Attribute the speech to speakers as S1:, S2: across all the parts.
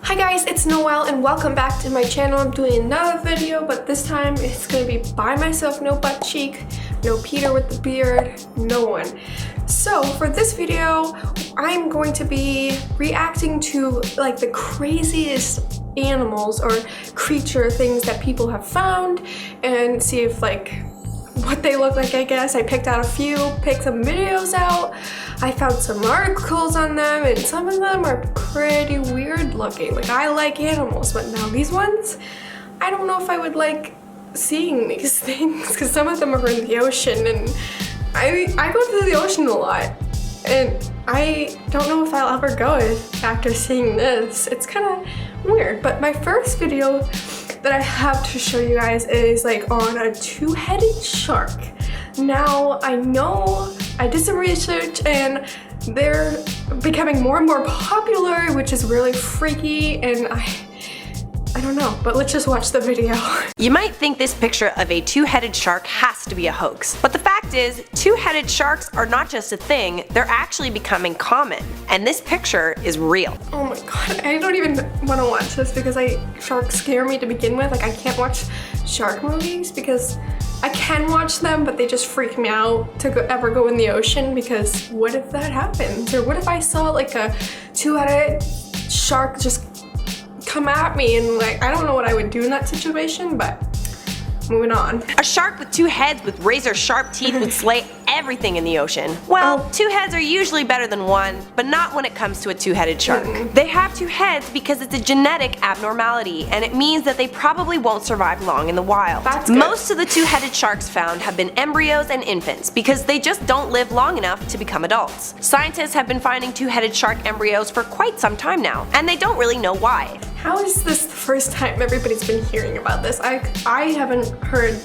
S1: Hi guys, it's Noelle and welcome back to my channel. I'm doing another video, but this time it's gonna be by myself, no butt cheek, no Peter with the beard, no one. So for this video, I'm going to be reacting to like the craziest animals or creature things that people have found and see if like what they look like, I guess. I picked out a few, picked some videos out. I found some articles on them and some of them are pretty weird looking. Like, I like animals, but now these ones, I don't know if I would like seeing these things because some of them are in the ocean and I go to the ocean a lot and I don't know if I'll ever go after seeing this. It's kind of weird, but my first video that I have to show you guys is like on a two-headed shark. Now, I know I did some research and they're becoming more and more popular, which is really freaky, and I don't know, but let's just watch the video.
S2: You might think this picture of a two-headed shark has to be a hoax, but the fact is, two-headed sharks are not just a thing, they're actually becoming common, and this picture is real.
S1: Oh my god, I don't even want to watch this because sharks scare me to begin with. Like, I can't watch shark movies because I can watch them, but they just freak me out to ever go in the ocean because what if that happens? Or what if I saw like a two-headed shark just come at me and like, I don't know what I would do in that situation, but moving on.
S2: A shark with two heads with razor sharp teeth would slay everything in the ocean. Well, two heads are usually better than one, but not when it comes to a two-headed shark. They have two heads because it's a genetic abnormality, and it means that they probably won't survive long in the wild.
S1: That's good.
S2: Most of the two-headed sharks found have been embryos and infants because they just don't live long enough to become adults. Scientists have been finding two-headed shark embryos for quite some time now, and they don't really know why.
S1: How is this the first time everybody's been hearing about this? I haven't heard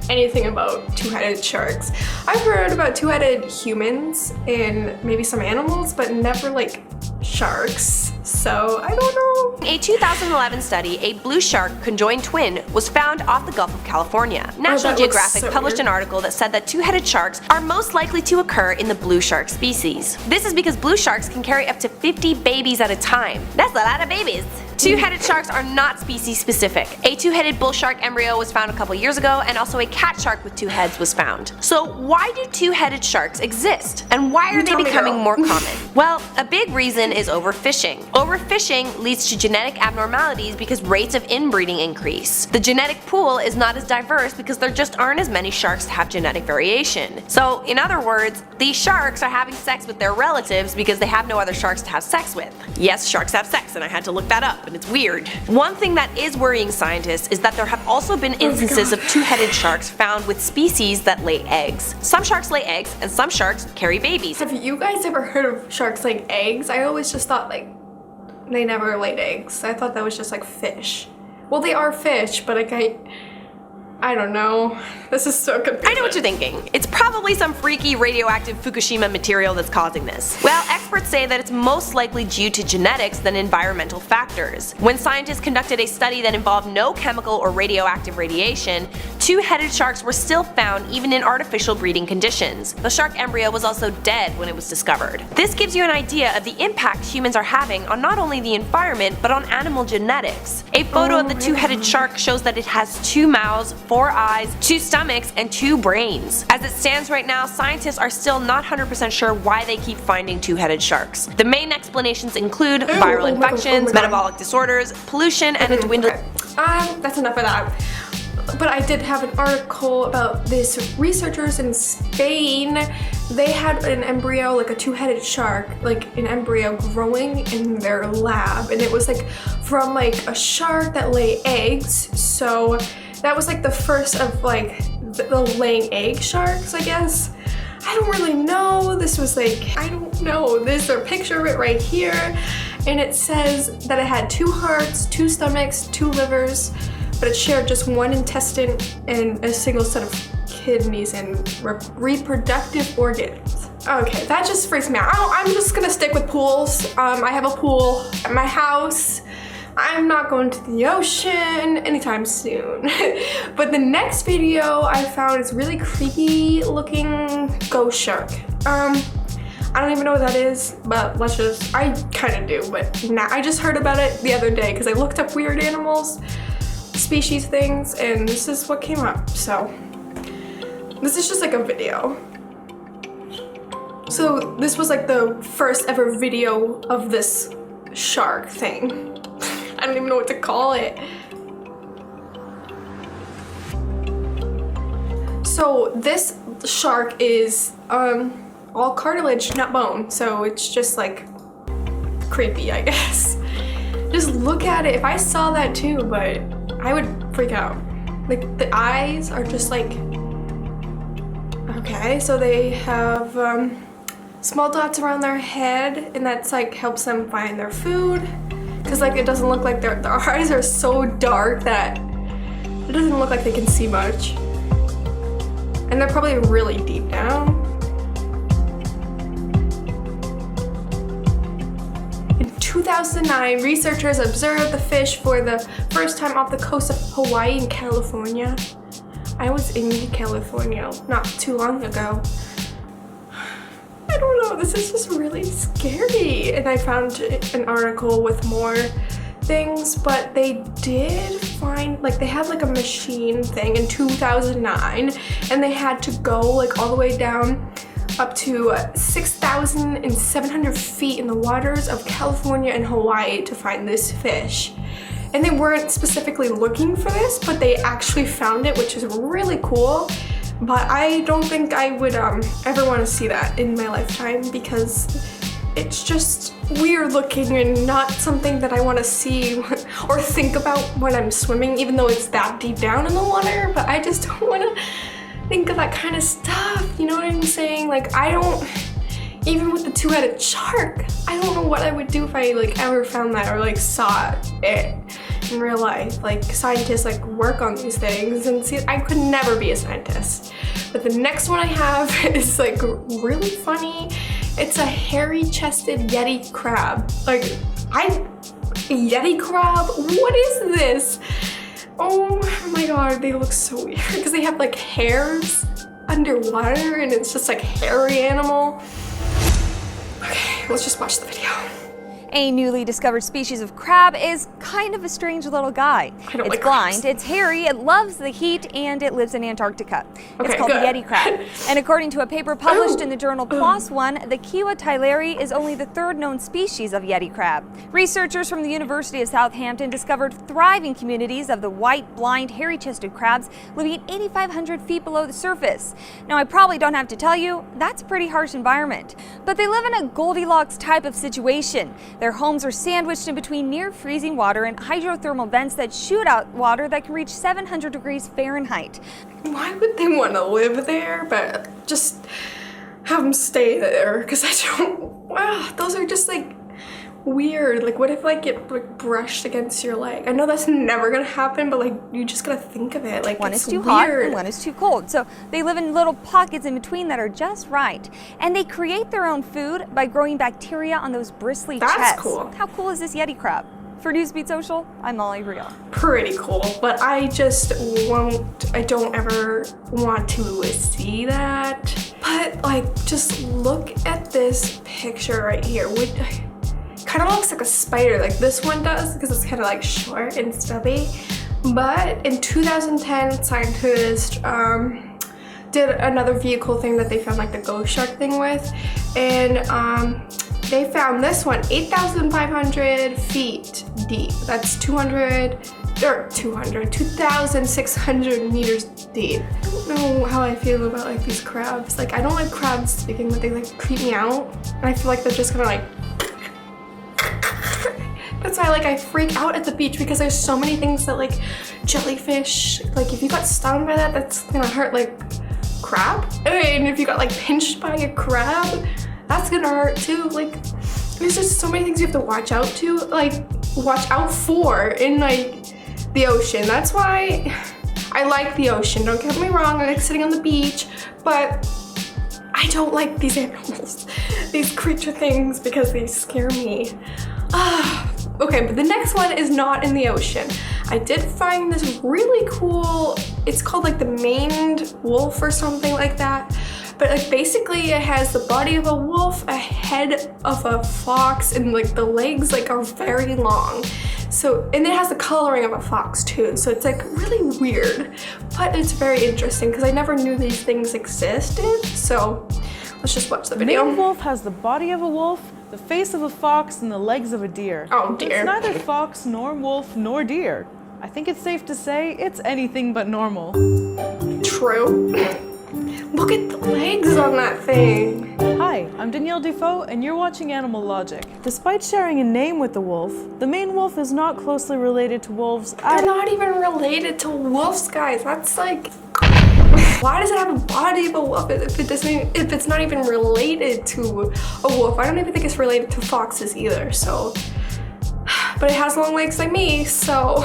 S1: anything about two-headed sharks. I've heard about two-headed humans and maybe some animals, but never like sharks. So I don't know.
S2: A 2011 study, a blue shark conjoined twin, was found off the Gulf of California. National Geographic published an article that said that two-headed sharks are most likely to occur in the blue shark species. This is because blue sharks can carry up to 50 babies at a time. That's a lot of babies. Two-headed sharks are not species specific. A two-headed bull shark embryo was found a couple years ago, and also a cat shark with two heads was found. So why do two-headed sharks exist? And why are they becoming more common? Well, a big reason is overfishing. Overfishing leads to genetic abnormalities because rates of inbreeding increase. The genetic pool is not as diverse because there just aren't as many sharks to have genetic variation. So in other words, these sharks are having sex with their relatives because they have no other sharks to have sex with. Yes, sharks have sex, and I had to look that up, and it's weird. One thing that is worrying scientists is that there have also been instances of two-headed sharks found with species that lay eggs. Some sharks lay eggs, and some sharks carry babies.
S1: Have you guys ever heard of sharks laying eggs? I always just thought like they never laid eggs. I thought that was just like fish. Well, they are fish, but like I don't know. This is so confusing.
S2: I know what you're thinking. It's probably some freaky radioactive Fukushima material that's causing this. Well, experts say that it's most likely due to genetics than environmental factors. When scientists conducted a study that involved no chemical or radioactive radiation, two-headed sharks were still found even in artificial breeding conditions. The shark embryo was also dead when it was discovered. This gives you an idea of the impact humans are having on not only the environment but on animal genetics. A photo of the two-headed shark shows that it has two mouths, 4 eyes, 2 stomachs, and 2 brains. As it stands right now, scientists are still not 100% sure why they keep finding two-headed sharks. The main explanations include viral infections, metabolic disorders, pollution, and a dwindling.
S1: That's enough of that. But I did have an article about this. Researchers in Spain, they had an embryo, like a two-headed shark, like an embryo growing in their lab, and it was like from like a shark that lay eggs. So that was like the first of like the laying egg sharks, I guess. I don't really know. This was like, I don't know. There's a picture of it right here, and it says that it had 2 hearts, 2 stomachs, 2 livers, but it shared just 1 intestine and a single set of kidneys and reproductive organs. Okay, that just freaks me out. I'm just gonna stick with pools. I have a pool at my house. I'm not going to the ocean anytime soon. But the next video I found is really creepy looking ghost shark. I don't even know what that is, but I kind of do, but nah, I just heard about it the other day because I looked up weird animals, species things, and this is what came up. So this is just like a video. So this was like the first ever video of this shark thing. I don't even know what to call it. So this shark is all cartilage, not bone. So it's just like creepy, I guess. Just look at it. If I saw that too, but I would freak out. Like the eyes are just like, okay, so they have small dots around their head, and that's like helps them find their food. Cause like it doesn't look like their eyes are so dark that it doesn't look like they can see much. And they're probably really deep down. In 2009, researchers observed the fish for the first time off the coast of Hawaii and California. I was in California not too long ago. I don't know, this is just really scary. And I found an article with more things, but they did find, like they had like a machine thing in 2009, and they had to go like all the way down up to 6,700 feet in the waters of California and Hawaii to find this fish. And they weren't specifically looking for this, but they actually found it, which is really cool. But I don't think I would ever want to see that in my lifetime, because it's just weird looking and not something that I want to see or think about when I'm swimming, even though it's that deep down in the water. But I just don't want to think of that kind of stuff, you know what I'm saying? Like I don't, even with the two-headed shark, I don't know what I would do if I like ever found that or like saw it in real life. Like scientists like work on these things, and see, I could never be a scientist. But the next one I have is like really funny. It's a hairy-chested yeti crab. Like, a yeti crab? What is this? Oh my god, they look so weird because they have like hairs underwater, and it's just like hairy animal. Okay, let's just watch the video.
S3: A newly discovered species of crab is kind of a strange little guy. It's blind, it's hairy, it loves the heat, and it lives in Antarctica. It's called the Yeti crab. And according to a paper published in the journal PLOS ONE, the Kiwa tyleri is only the third known species of Yeti crab. Researchers from the University of Southampton discovered thriving communities of the white, blind, hairy-chested crabs living at 8,500 feet below the surface. Now, I probably don't have to tell you, that's a pretty harsh environment. But they live in a Goldilocks type of situation. Their homes are sandwiched in between near freezing water and hydrothermal vents that shoot out water that can reach 700 degrees Fahrenheit.
S1: Why would they want to live there? But just have them stay there, because I don't, wow, those are just like weird. Like what if like it like brushed against your leg? I know that's never gonna happen, but like you just gotta think of it. Like
S3: one is too
S1: weird.
S3: hot and one is too cold. So they live in little pockets in between that are just right. And they create their own food by growing bacteria on those bristly chests.
S1: That's cool.
S3: How cool is this Yeti crab? For Newsbeat Social, I'm Molly Real.
S1: Pretty cool, but I just I don't ever want to see that. But like, just look at this picture right here. Kind of looks like a spider, like this one does, because it's kind of like short and stubby. But in 2010, scientists did another vehicle thing that they found like the ghost shark thing with, and they found this one 8,500 feet deep. That's 2,600 meters deep. I don't know how I feel about like these crabs. Like I don't like crabs speaking, but they like creep me out, and I feel like they're just gonna like. That's why like I freak out at the beach, because there's so many things that like jellyfish, like if you got stung by that, that's gonna hurt. Like crab, and if you got like pinched by a crab, that's gonna hurt too. Like there's just so many things you have to watch out for in like the ocean. That's why I like the ocean, don't get me wrong. I like sitting on the beach, but I don't like these animals, these creature things, because they scare me. Okay, but the next one is not in the ocean. I did find this really cool, it's called like the maned wolf or something like that. But like basically it has the body of a wolf, a head of a fox, and like the legs like are very long. So, and it has the coloring of a fox too, so it's like really weird, but it's very interesting because I never knew these things existed. So let's just watch the video.
S4: The maned wolf has the body of a wolf, the face of a fox, and the legs of a deer.
S1: Oh dear.
S4: It's neither fox nor wolf nor deer. I think it's safe to say it's anything but normal.
S1: True. Look at the legs on that thing.
S4: Hi, I'm Danielle Defoe, and you're watching Animal Logic. Despite sharing a name with the wolf, the maned wolf is not closely related to wolves at all.
S1: They're not even related to wolves, guys. That's like, why does it have a body of a wolf if it's not even related to a wolf? I don't even think it's related to foxes either, so. But it has long legs like me, so.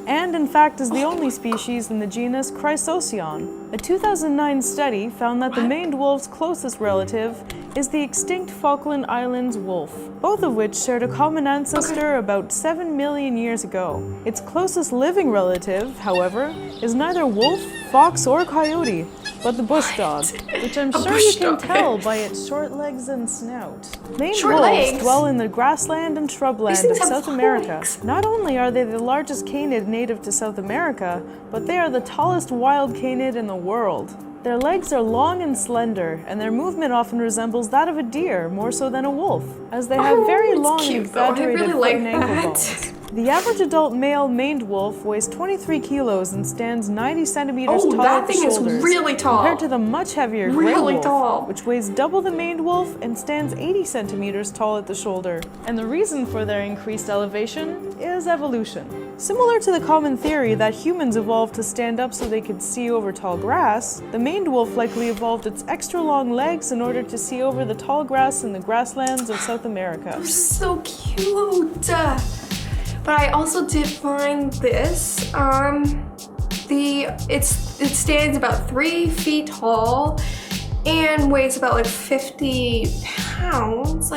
S4: And in fact is the only species in the genus Chrysocyon. A 2009 study found that the maned wolf's closest relative is the extinct Falkland Islands wolf, both of which shared a common ancestor about 7 million years ago. Its closest living relative, however, is neither wolf, fox, or coyote, but the bush dog, which I'm sure you can tell by its short legs and snout. Maned wolves dwell in the grassland and shrubland of South America. Not only are they the largest canid native to South America, but they are the tallest wild canid in the world. Their legs are long and slender, and their movement often resembles that of a deer more so than a wolf, as they have very long and exaggerated foot and ankle bones. The average adult male maned wolf weighs 23 kilos and stands 90 centimeters tall at the shoulders,
S1: is really tall.
S4: compared to the much heavier gray wolf, which weighs double the maned wolf and stands 80 centimeters tall at the shoulder. And the reason for their increased elevation is evolution. Similar to the common theory that humans evolved to stand up so they could see over tall grass, the maned wolf likely evolved its extra long legs in order to see over the tall grass in the grasslands of South America.
S1: Those are so cute. But I also did find this. It stands about 3 feet tall and weighs about like 50 pounds.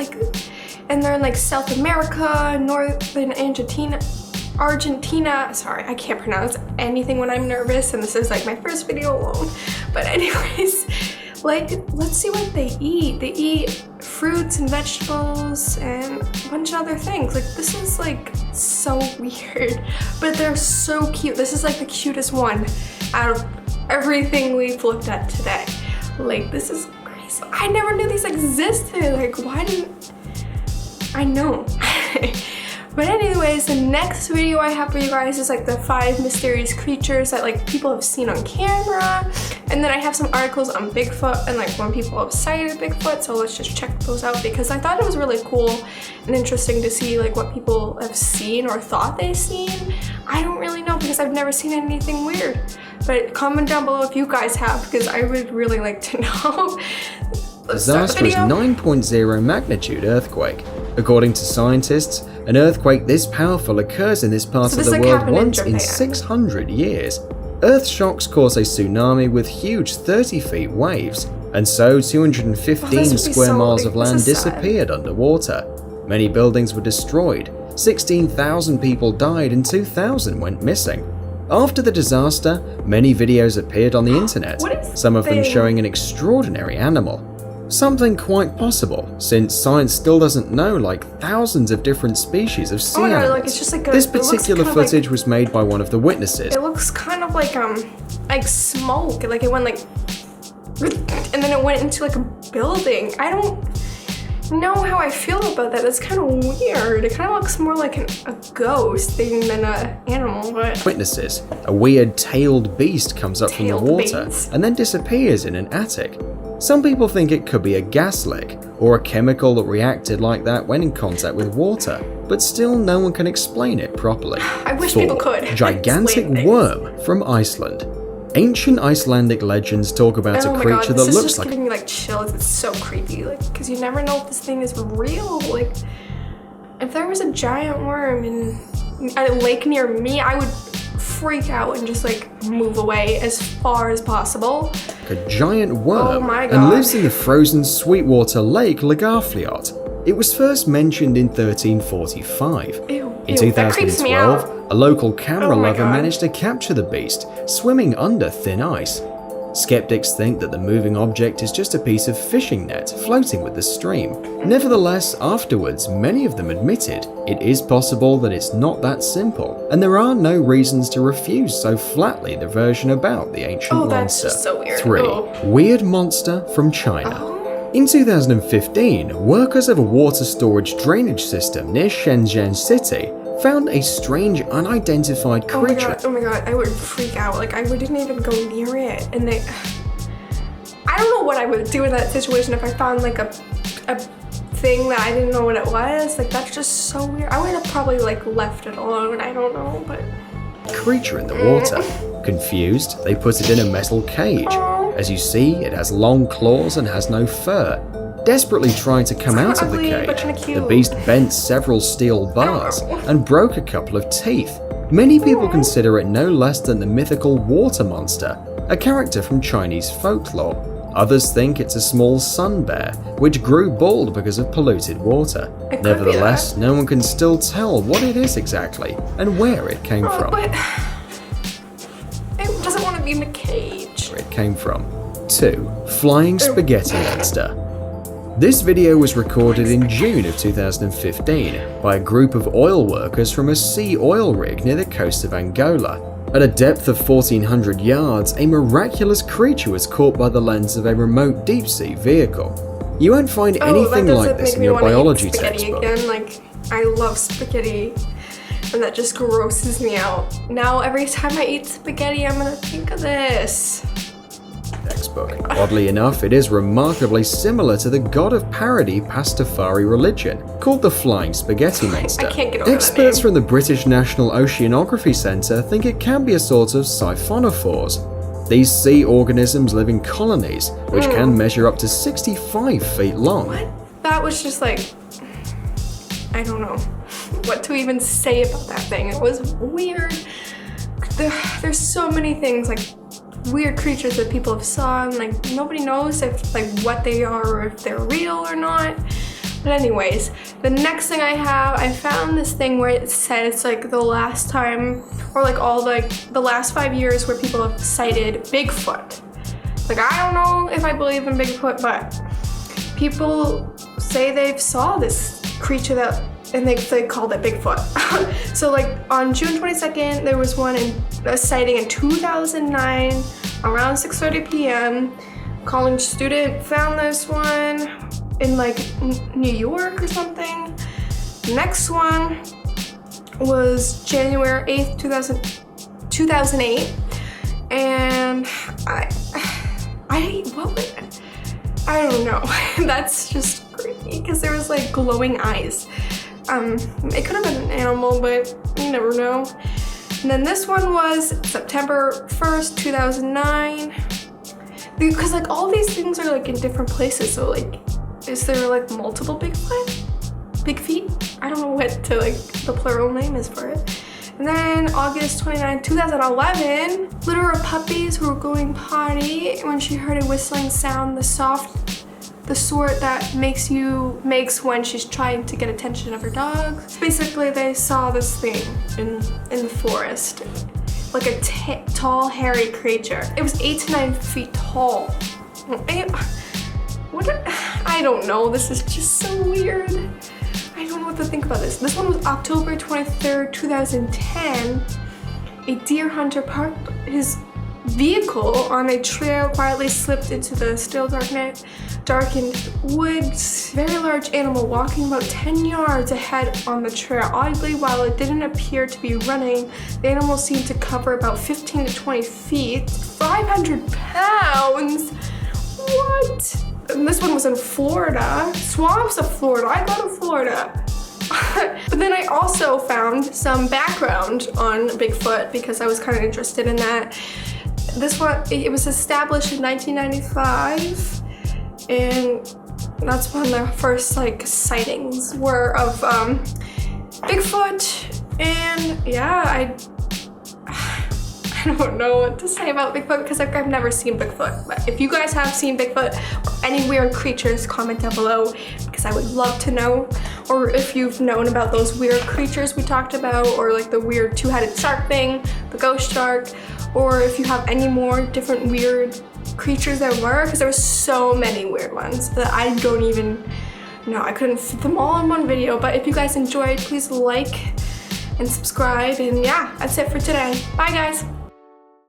S1: And they're in like South America, Northern Argentina. Sorry, I can't pronounce anything when I'm nervous, and this is like my first video alone. But anyways, like, let's see what they eat. They eat fruits and vegetables and a bunch of other things. Like, this is like so weird, but they're so cute. This is like the cutest one out of everything we've looked at today. Like, this is crazy. I never knew these existed. Like, why didn't I know? But anyways, the next video I have for you guys is like the 5 mysterious creatures that like people have seen on camera. And then I have some articles on Bigfoot and like when people have sighted Bigfoot. So let's just check those out because I thought it was really cool and interesting to see like what people have seen or thought they've seen. I don't really know because I've never seen anything weird. But comment down below if you guys have because I would really like to know.
S5: Disastrous 9.0 magnitude earthquake. According to scientists, an earthquake this powerful occurs in this part of the world once in 600 years. Earth shocks cause a tsunami with huge 30-feet waves, and so 215 square miles of land disappeared underwater. Many buildings were destroyed, 16,000 people died and 2,000 went missing. After the disaster, many videos appeared on the internet, some of them showing an extraordinary animal. Something quite possible, since science still doesn't know like thousands of different species of sea animals.
S1: Like, it's just like
S5: this particular footage was made by one of the witnesses.
S1: It looks kind of like smoke, like it went like, and then it went into like a building. I don't know how I feel about that. That's kind of weird. It kind of looks more like a ghost thing than an animal, but...
S5: Witnesses, a weird tailed beast comes up from the water and then disappears in an attic. Some people think it could be a gas leak or a chemical that reacted like that when in contact with water, but still no one can explain it properly.
S1: I wish people could.
S5: Gigantic worm from Iceland. Ancient Icelandic legends talk about a creature that looks like...
S1: This is just giving me like chills. It's so creepy, like, because you never know if this thing is real. Like, if there was a giant worm in a lake near me, I would freak out and just like move away as far as possible.
S5: A giant worm,
S1: oh my God,
S5: and lives in the frozen Sweetwater Lake Lagarfliot. It was first mentioned in 1345. In 2012, a local camera lover managed to capture the beast swimming under thin ice. Skeptics think that the moving object is just a piece of fishing net floating with the stream. Nevertheless, afterwards, many of them admitted it is possible that it's not that simple, and there are no reasons to refuse so flatly the version about the ancient monster.
S1: That's just so weird.
S5: 3. Weird monster from China. In 2015, workers of a water storage drainage system near Shenzhen City found a strange unidentified creature.
S1: Oh my god, I would freak out. Like, I wouldn't even go near it. And I don't know what I would do in that situation if I found like a thing that I didn't know what it was. Like, that's just so weird. I would have probably like left it alone. I don't know, but...
S5: Creature in the water. Confused, they put it in a metal cage. As you see, it has long claws and has no fur. Desperately trying to come out of the cage, the beast bent several steel bars and broke a couple of teeth. Many people consider it no less than the mythical water monster, a character from Chinese folklore. Others think it's a small sun bear, which grew bald because of polluted water. Nevertheless, no one can still tell what it is exactly and where it came from.
S1: But it doesn't want to be in a cage.
S5: Where it came from. 2. Flying spaghetti monster. This video was recorded in June of 2015 by a group of oil workers from a sea oil rig near the coast of Angola. At a depth of 1,400 yards, a miraculous creature was caught by the lens of a remote deep-sea vehicle. You won't find anything like this in your biology textbook.
S1: Again. Like, I love spaghetti, and that just grosses me out. Now, every time I eat spaghetti, I'm gonna think of this.
S5: Textbook. Oddly enough, it is remarkably similar to the god of parody Pastafari religion, called the Flying Spaghetti Monster.
S1: I can't get over
S5: Experts from the British National Oceanography Centre think it can be a sort of siphonophores. These sea organisms live in colonies, which can measure up to 65 feet long.
S1: What? That was just like... I don't know what to even say about that thing. It was weird. There's so many things, like, weird creatures that people have saw, and like nobody knows if like what they are or if they're real or not. But anyways, the next thing I found this thing where it said it's like the last time, or like all like the last 5 years where people have cited Bigfoot. Like, I don't know if I believe in Bigfoot, but people say they've saw this creature that, and they called it Bigfoot. So like on June 22nd, there was a sighting in 2009 around 6:30 p.m. College student found this one in like New York or something. Next one was January 8th, 2008. And I don't know. That's just creepy because there was like glowing eyes. It could have been an animal, but you never know. And then this one was September 1st, 2009. Because like all these things are like in different places, so like, is there like multiple Bigfoot? Big feet? I don't know what to like the plural name is for it. And then August 29, 2011, litter of puppies who were going potty when she heard a whistling sound, the sort that makes when she's trying to get attention of her dog. Basically, they saw this thing in the forest, like a tall, hairy creature. It was 8 to 9 feet tall. I don't know. This is just so weird. I don't know what to think about this. This one was October 23rd, 2010. A deer hunter parked his vehicle on a trail, quietly slipped into the still darkened woods. Very large animal walking about 10 yards ahead on the trail. Oddly, while it didn't appear to be running, the animal seemed to cover about 15 to 20 feet. 500 pounds? What? And this one was in Florida. Swamps of Florida. I go to Florida. But then I also found some background on Bigfoot because I was kind of interested in that. This one, it was established in 1995, and that's when the first like sightings were of Bigfoot. And yeah, I don't know what to say about Bigfoot because I've never seen Bigfoot. But if you guys have seen Bigfoot or any weird creatures, comment down below because I would love to know. Or if you've known about those weird creatures we talked about, or like the weird 2-headed shark thing, the ghost shark, or if you have any more different weird creatures there were, because there were so many weird ones that I don't even know. I couldn't fit them all in one video, but if you guys enjoyed, please like and subscribe, and yeah, that's it for today. Bye guys!